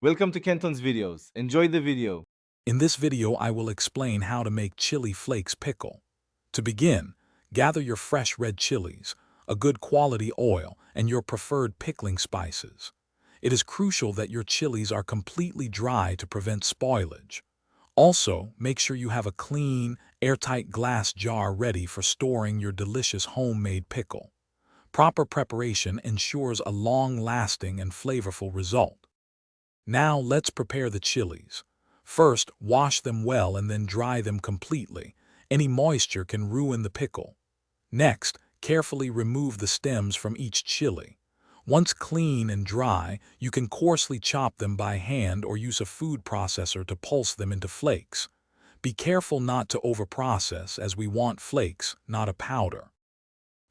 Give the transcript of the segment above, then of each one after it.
Welcome to Kenton's videos. Enjoy the video. In this video, I will explain how to make chili flakes pickle. To begin, gather your fresh red chilies, a good quality oil, and your preferred pickling spices. It is crucial that your chilies are completely dry to prevent spoilage. Also, make sure you have a clean, airtight glass jar ready for storing your delicious homemade pickle. Proper preparation ensures a long-lasting and flavorful result. Now let's prepare the chilies. First, wash them well and then dry them completely. Any moisture can ruin the pickle. Next, carefully remove the stems from each chili. Once clean and dry, you can coarsely chop them by hand or use a food processor to pulse them into flakes. Be careful not to overprocess, as we want flakes, not a powder.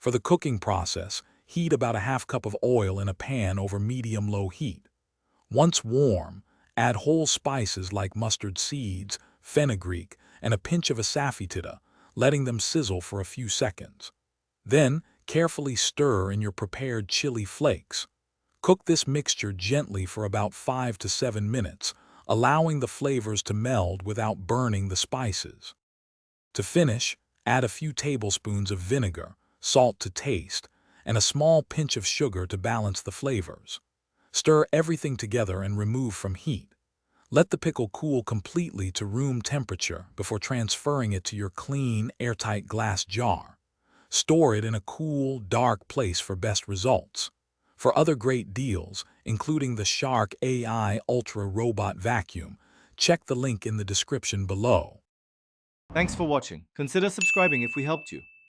For the cooking process, heat about a half cup of oil in a pan over medium-low heat. Once warm, add whole spices like mustard seeds, fenugreek, and a pinch of asafoetida, letting them sizzle for a few seconds. Then, carefully stir in your prepared chili flakes. Cook this mixture gently for about 5 to 7 minutes, allowing the flavors to meld without burning the spices. To finish, add a few tablespoons of vinegar, salt to taste, and a small pinch of sugar to balance the flavors. Stir everything together and remove from heat. Let the pickle cool completely to room temperature before transferring it to your clean, airtight glass jar. Store it in a cool, dark place for best results. For other great deals, including the Shark AI Ultra Robot Vacuum, check the link in the description below. Thanks for watching. Consider subscribing if we helped you.